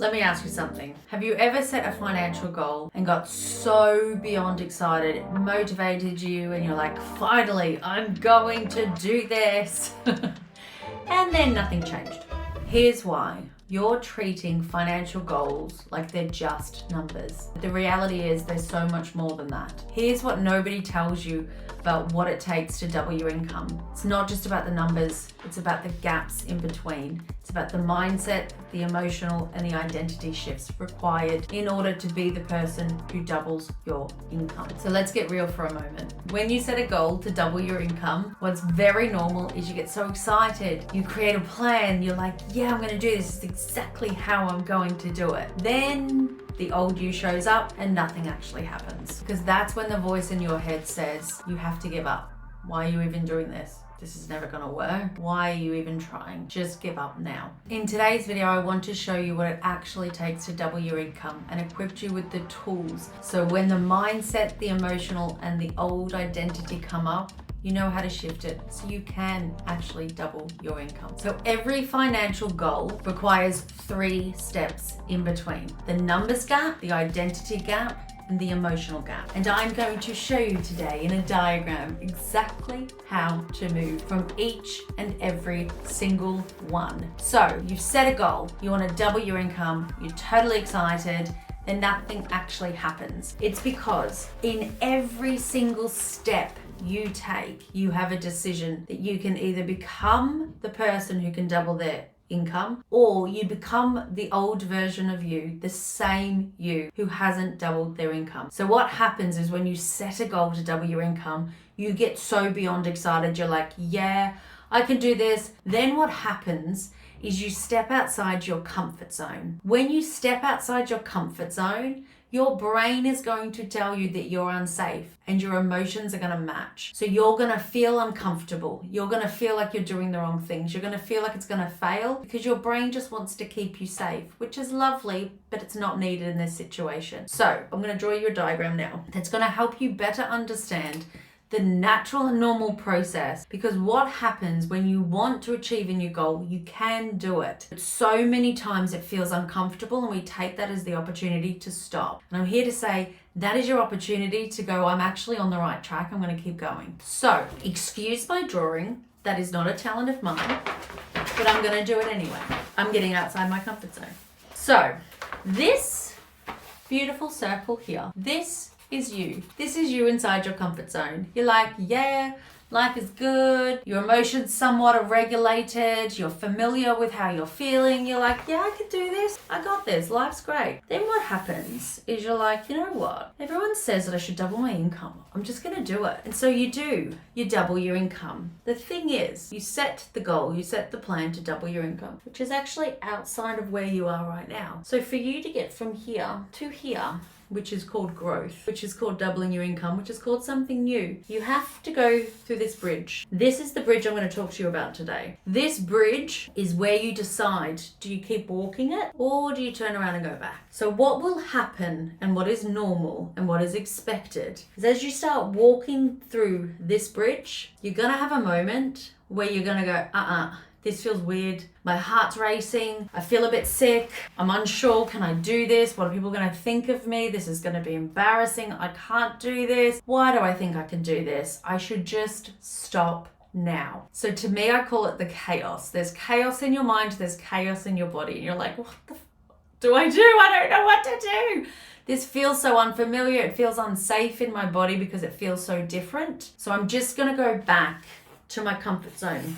Let me ask you something. Have you ever set a financial goal and got so beyond excited, it motivated you, and you're like, finally, I'm going to do this. And then nothing changed. Here's why. You're treating financial goals like they're just numbers. The reality is there's so much more than that. Here's what nobody tells you about what it takes to double your income. It's not just about the numbers, it's about the gaps in between. It's about the mindset, the emotional, and the identity shifts required in order to be the person who doubles your income. So let's get real for a moment. When you set a goal to double your income, what's very normal is you get so excited. You create a plan, you're like, yeah, I'm gonna do this. This is exactly how I'm going to do it. Then the old you shows up and nothing actually happens. Because that's when the voice in your head says, you have to give up. Why are you even doing this? This is never gonna work. Why are you even trying? Just give up now. In today's video, I want to show you what it actually takes to double your income and equip you with the tools. So when the mindset, the emotional, and the old identity come up, you know how to shift it so you can actually double your income. So every financial goal requires 3 steps in between: the numbers gap, the identity gap, and the emotional gap. And I'm going to show you today in a diagram exactly how to move from each and every single one. So you've set a goal, you want to double your income, you're totally excited, then nothing actually happens. It's because in every single step you take, you have a decision that you can either become the person who can double their income, or you become the old version of you, the same you who hasn't doubled their income. So what happens is when you set a goal to double your income, you get so beyond excited, you're like, yeah, I can do this. Then what happens is you step outside your comfort zone. When you step outside your comfort zone, your brain is going to tell you that you're unsafe and your emotions are going to match. So you're going to feel uncomfortable. You're going to feel like you're doing the wrong things. You're going to feel like it's going to fail because your brain just wants to keep you safe, which is lovely, but it's not needed in this situation. So I'm going to draw you a diagram now that's going to help you better understand the natural and normal process, because what happens when you want to achieve a new goal, you can do it. But so many times it feels uncomfortable and we take that as the opportunity to stop. And I'm here to say that is your opportunity to go, I'm actually on the right track, I'm going to keep going. So excuse my drawing, that is not a talent of mine, but I'm going to do it anyway. I'm getting outside my comfort zone. So this beautiful circle here, this is you. This is you inside your comfort zone. You're like, yeah, life is good. Your emotions somewhat are regulated. You're familiar with how you're feeling. You're like, yeah, I can do this. I got this. Life's great. Then what happens is you're like, you know what? Everyone says that I should double my income. I'm just going to do it. And so you do. You double your income. The thing is, you set the goal, you set the plan to double your income, which is actually outside of where you are right now. So for you to get from here to here, which is called growth, which is called doubling your income, which is called something new, you have to go through this bridge. This is the bridge I'm going to talk to you about today. This bridge is where you decide, do you keep walking it or do you turn around and go back? So what will happen and what is normal and what is expected is as you start walking through this bridge, you're going to have a moment where you're going to go, this feels weird. My heart's racing. I feel a bit sick. I'm unsure. Can I do this? What are people going to think of me? This is going to be embarrassing. I can't do this. Why do I think I can do this? I should just stop now. So to me, I call it the chaos. There's chaos in your mind. There's chaos in your body. And you're like, what the do I do? I don't know what to do. This feels so unfamiliar. It feels unsafe in my body because it feels so different. So I'm just going to go back to my comfort zone.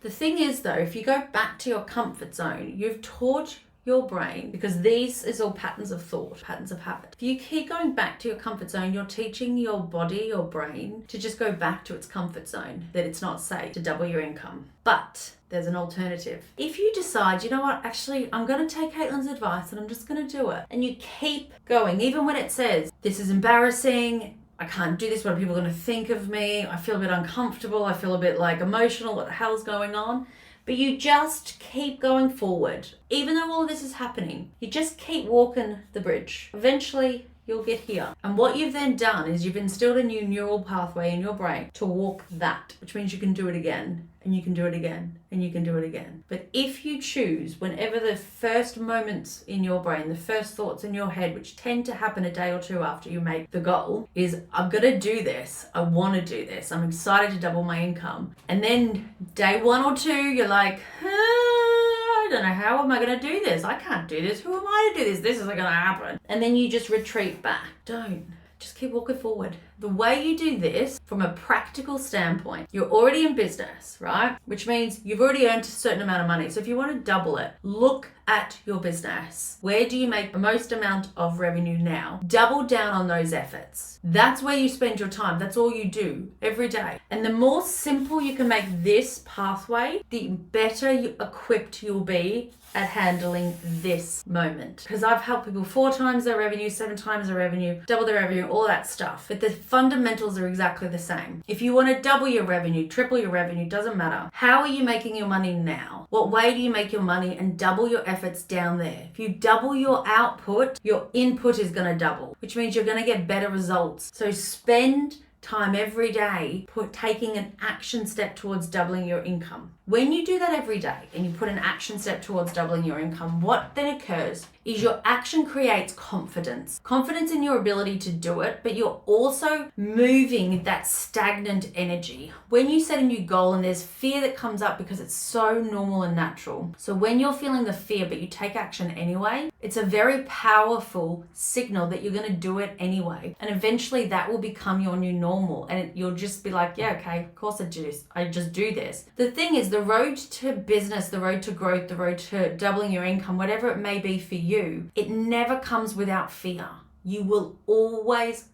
The thing is though, if you go back to your comfort zone, you've taught your brain, because these is all patterns of thought, patterns of habit. If you keep going back to your comfort zone, you're teaching your body, your brain, to just go back to its comfort zone, that it's not safe to double your income. But there's an alternative. If you decide, you know what, actually, I'm going to take Caitlin's advice and I'm just going to do it. And you keep going, even when it says, this is embarrassing, I can't do this, what are people going to think of me? I feel a bit uncomfortable. I feel a bit like emotional. What the hell's going on? But you just keep going forward. Even though all of this is happening, you just keep walking the bridge. Eventually, you'll get here. And what you've then done is you've instilled a new neural pathway in your brain to walk that, which means you can do it again and you can do it again, and you can do it again. But if you choose, whenever the first moments in your brain, the first thoughts in your head, which tend to happen a day or two after you make the goal, is I'm gonna do this, I want to do this, I'm excited to double my income, and then day 1 or 2 you're like, I don't know, how am I going to do this? I can't do this. Who am I to do this? This isn't going to happen. And then you just retreat back. Don't. Just keep walking forward. The way you do this, from a practical standpoint, you're already in business, right? Which means you've already earned a certain amount of money. So if you want to double it, look at your business. Where do you make the most amount of revenue now? Double down on those efforts. That's where you spend your time. That's all you do every day. And the more simple you can make this pathway, the better equipped you'll be at handling this moment. Because I've helped people 4 times their revenue, 7 times their revenue, double their revenue, all that stuff. But the fundamentals are exactly the same. If you want to double your revenue, triple your revenue, doesn't matter. How are you making your money now? What way do you make your money and double your efforts down there? If you double your output, your input is going to double, which means you're going to get better results. So spend time every day taking an action step towards doubling your income. When you do that every day and you put an action step towards doubling your income, what then occurs is your action creates confidence. Confidence in your ability to do it, but you're also moving that stagnant energy. When you set a new goal and there's fear that comes up because it's so normal and natural. So when you're feeling the fear but you take action anyway, it's a very powerful signal that you're going to do it anyway. And eventually that will become your new normal and you'll just be like, yeah, okay, of course I just do this. The thing is, the road to business, the road to growth, the road to doubling your income, whatever it may be for you, it never comes without fear. You will always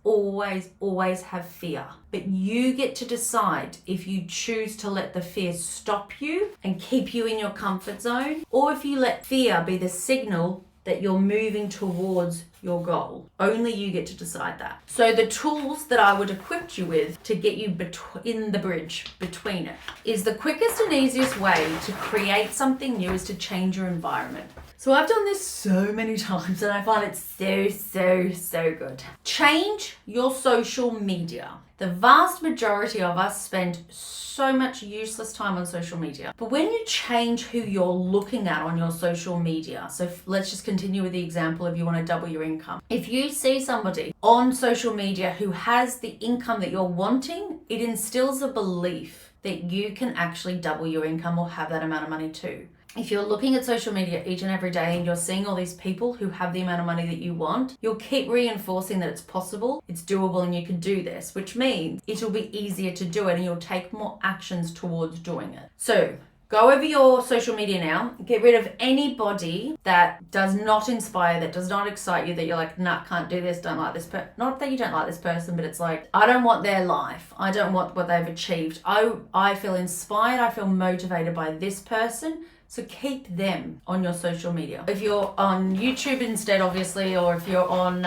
have fear. But you get to decide if you choose to let the fear stop you and keep you in your comfort zone, or if you let fear be the signal that you're moving towards your goal. Only you get to decide that. So the tools that I would equip you with to get you in the bridge between it is the quickest and easiest way to create something new is to change your environment. So I've done this so many times and I find it so good. Change your social media. The vast majority of us spend so much useless time on social media. But when you change who you're looking at on your social media, so let's just continue with the example if you want to double your income. If you see somebody on social media who has the income that you're wanting, it instills a belief that you can actually double your income or have that amount of money too. If you're looking at social media each and every day and you're seeing all these people who have the amount of money that you want, you'll keep reinforcing that it's possible, it's doable, and you can do this, which means it'll be easier to do it and you'll take more actions towards doing it. So go over your social media now, get rid of anybody that does not inspire, that does not excite you, that you're like, nah, can't do this, don't like this person. Not that you don't like this person, but it's like, I don't want their life. I don't want what they've achieved. I feel inspired, I feel motivated by this person. So keep them on your social media. If you're on YouTube instead, obviously, or if you're on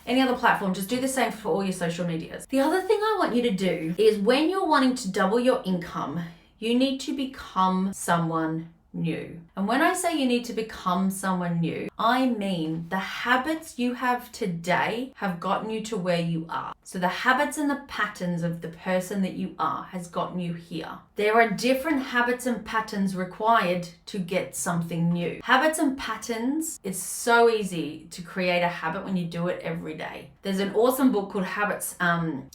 any other platform, just do the same for all your social medias. The other thing I want you to do is when you're wanting to double your income, you need to become someone new. And when I say you need to become someone new, I mean the habits you have today have gotten you to where you are. So the habits and the patterns of the person that you are has gotten you here. There are different habits and patterns required to get something new. Habits and patterns, it's so easy to create a habit when you do it every day. There's an awesome book called Habits.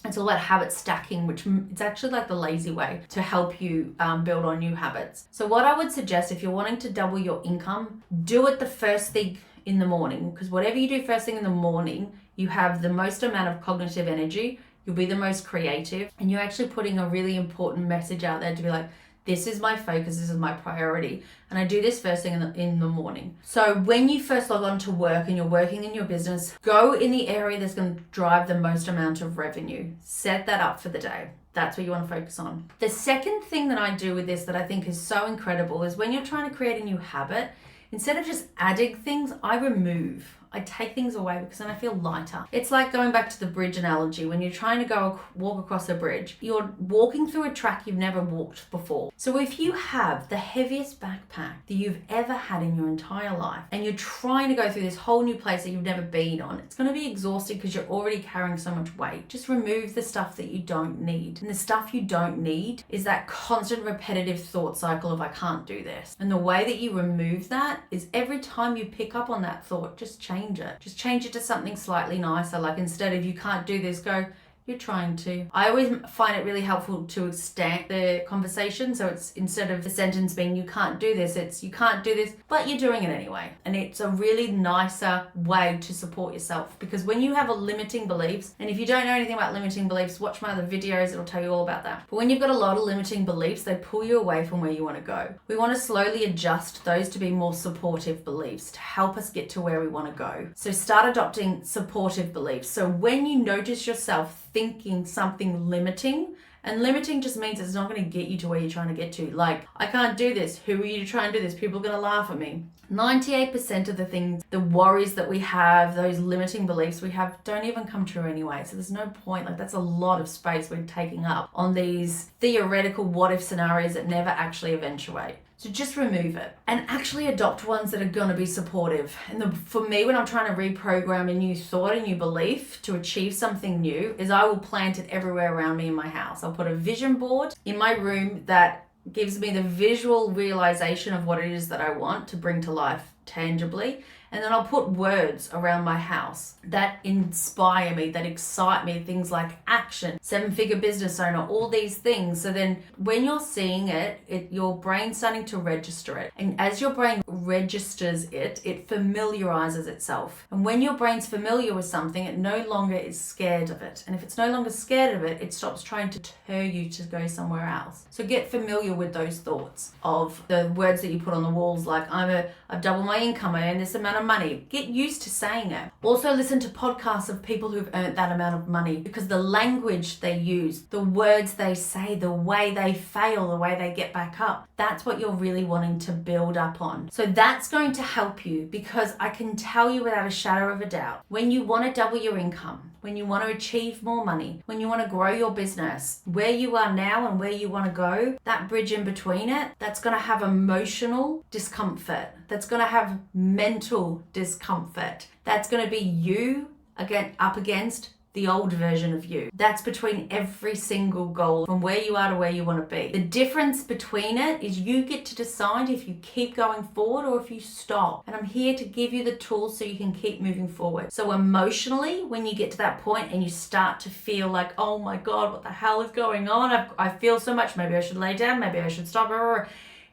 It's all about habit stacking, which it's actually like the lazy way to help you build on new habits. So what I would suggest if you're wanting to double your income, do it the first thing in the morning, because whatever you do first thing in the morning, you have the most amount of cognitive energy, you'll be the most creative, and you're actually putting a really important message out there to be like, this is my focus, this is my priority, and I do this first thing in the morning. So when you first log on to work and you're working in your business, go in the area that's going to drive the most amount of revenue. Set that up for the day. That's what you want to focus on. The second thing that I do with this that I think is so incredible is when you're trying to create a new habit, instead of just adding things, I remove. I take things away because then I feel lighter. It's like going back to the bridge analogy. When you're trying to go walk across a bridge, you're walking through a track you've never walked before. So if you have the heaviest backpack that you've ever had in your entire life and you're trying to go through this whole new place that you've never been on, it's going to be exhausting because you're already carrying so much weight. Just remove the stuff that you don't need. And the stuff you don't need is that constant repetitive thought cycle of I can't do this. And the way that you remove that is every time you pick up on that thought, just change it. Just change it to something slightly nicer. Like instead of you can't do this, go, you're trying to. I always find it really helpful to extend the conversation. So it's instead of the sentence being you can't do this, it's you can't do this, but you're doing it anyway. And it's a really nicer way to support yourself, because when you have a limiting beliefs, and if you don't know anything about limiting beliefs, watch my other videos, it'll tell you all about that. But when you've got a lot of limiting beliefs, they pull you away from where you want to go. We want to slowly adjust those to be more supportive beliefs to help us get to where we want to go. So start adopting supportive beliefs. So when you notice yourself thinking something limiting, and limiting just means it's not going to get you to where you're trying to get to. Like, I can't do this. Who are you to try and do this? People are going to laugh at me. 98% of the things, the worries that we have, those limiting beliefs we have, don't even come true anyway. So there's no point. Like, that's a lot of space we're taking up on these theoretical what-if scenarios that never actually eventuate. So just remove it and actually adopt ones that are going to be supportive. And for me, when I'm trying to reprogram a new thought, a new belief to achieve something new, is I will plant it everywhere around me in my house. I'll put a vision board in my room that gives me the visual realization of what it is that I want to bring to life tangibly. And then I'll put words around my house that inspire me, that excite me, things like action, 7-figure business owner, all these things. So then when you're seeing it, your brain's starting to register it. And as your brain registers it, it familiarizes itself. And when your brain's familiar with something, it no longer is scared of it. And if it's no longer scared of it, it stops trying to deter you to go somewhere else. So get familiar with those thoughts of the words that you put on the walls, like I've doubled my income, I earn this amount of money. Get used to saying it. Also listen to podcasts of people who've earned that amount of money, because the language they use, the words they say, the way they fail, the way they get back up, that's what you're really wanting to build up on. So that's going to help you, because I can tell you without a shadow of a doubt, when you want to double your income, when you want to achieve more money, when you want to grow your business, where you are now and where you want to go, that bridge in between it, that's going to have emotional discomfort. That's going to have mental discomfort. That's going to be you again up against the old version of you. That's between every single goal from where you are to where you want to be. The difference between it is you get to decide if you keep going forward or if you stop. And I'm here to give you the tools so you can keep moving forward. So emotionally, when you get to that point and you start to feel like, oh my God, what the hell is going on? I feel so much. Maybe I should lay down. Maybe I should stop.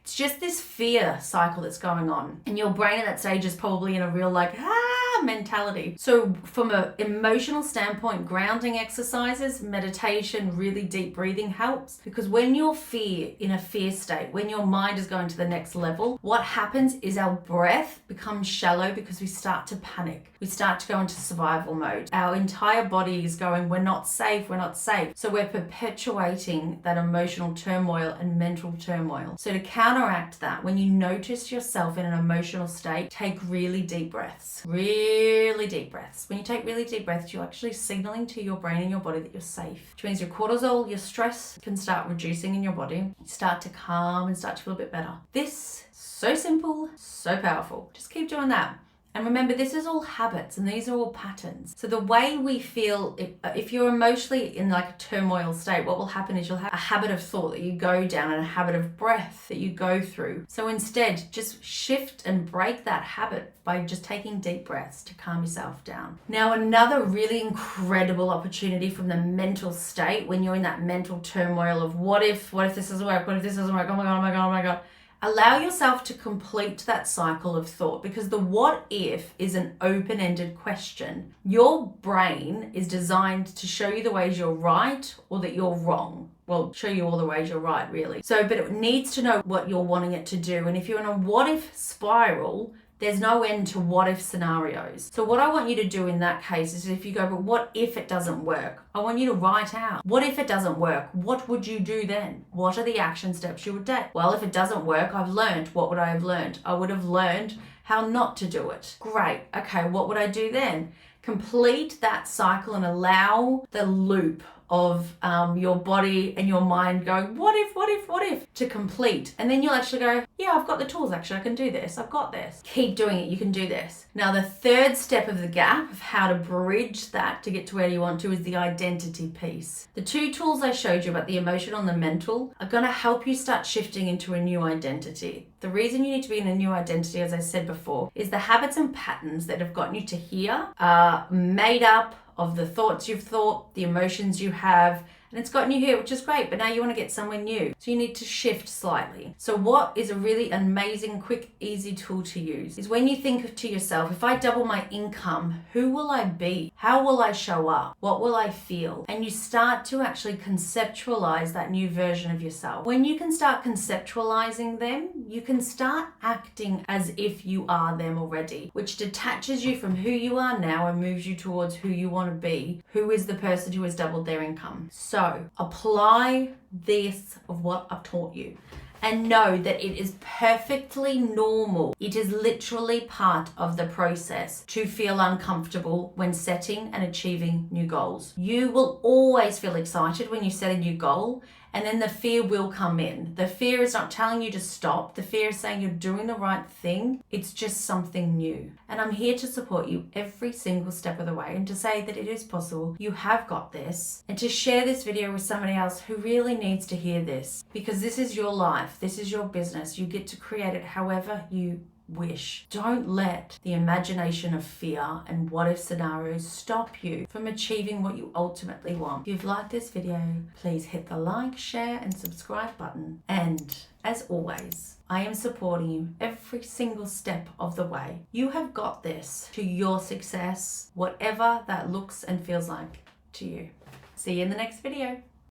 It's just this fear cycle that's going on. And your brain at that stage is probably in a real mentality. So from an emotional standpoint, grounding exercises, meditation, really deep breathing helps, because when you're in a fear state, when your mind is going to the next level, what happens is our breath becomes shallow because we start to panic. We start to go into survival mode. Our entire body is going, we're not safe, we're not safe. So we're perpetuating that emotional turmoil and mental turmoil. So to counteract that, when you notice yourself in an emotional state, take really deep breaths. Really deep breaths. When you take really deep breaths, you're actually signaling to your brain and your body that you're safe, which means your cortisol, your stress can start reducing in your body. You start to calm and start to feel a bit better. This, so simple, so powerful. Just keep doing that. And remember, this is all habits and these are all patterns. So the way we feel, if you're emotionally in like a turmoil state, what will happen is you'll have a habit of thought that you go down and a habit of breath that you go through. So instead, just shift and break that habit by just taking deep breaths to calm yourself down. Now, another really incredible opportunity from the mental state, when you're in that mental turmoil of what if this doesn't work? What if this doesn't work? Oh my God, oh my God, oh my God. Allow yourself to complete that cycle of thought, because the what if is an open-ended question. Your brain is designed to show you the ways you're right or that you're wrong. Well, show you all the ways you're right, really. But it needs to know what you're wanting it to do. And if you're in a what if spiral, there's no end to what if scenarios. So what I want you to do in that case is, if you go, but what if it doesn't work? I want you to write out, what if it doesn't work? What would you do then? What are the action steps you would take? Well, if it doesn't work, I've learned. What would I have learned? I would have learned how not to do it. Great. Okay, what would I do then? Complete that cycle and allow the loop of your body and your mind going, what if, to complete. And then you'll actually go, yeah, I've got the tools, actually, I can do this, I've got this. Keep doing it, you can do this. Now, the third step of the gap of how to bridge that to get to where you want to is the identity piece. The two tools I showed you about the emotional and the mental are gonna help you start shifting into a new identity. The reason you need to be in a new identity, as I said before, is the habits and patterns that have gotten you to here are made up of the thoughts you've thought, the emotions you have, and it's gotten you here, which is great, but now you want to get somewhere new. So you need to shift slightly. So what is a really amazing, quick, easy tool to use is when you think to yourself, if I double my income, who will I be? How will I show up? What will I feel? And you start to actually conceptualize that new version of yourself. When you can start conceptualizing them, you can start acting as if you are them already, which detaches you from who you are now and moves you towards who you want to be, who is the person who has doubled their income. So apply this of what I've taught you and know that it is perfectly normal. It is literally part of the process to feel uncomfortable when setting and achieving new goals. You will always feel excited when you set a new goal, and then the fear will come in. The fear is not telling you to stop. The fear is saying you're doing the right thing. It's just something new. And I'm here to support you every single step of the way and to say that it is possible. You have got this. And to share this video with somebody else who really needs to hear this, because this is your life. This is your business. You get to create it however you wish. Don't let the imagination of fear and what if scenarios stop you from achieving what you ultimately want. If you've liked this video, please hit the like, share and subscribe button. And as always, I am supporting you every single step of the way. You have got this to your success, whatever that looks and feels like to you. See you in the next video.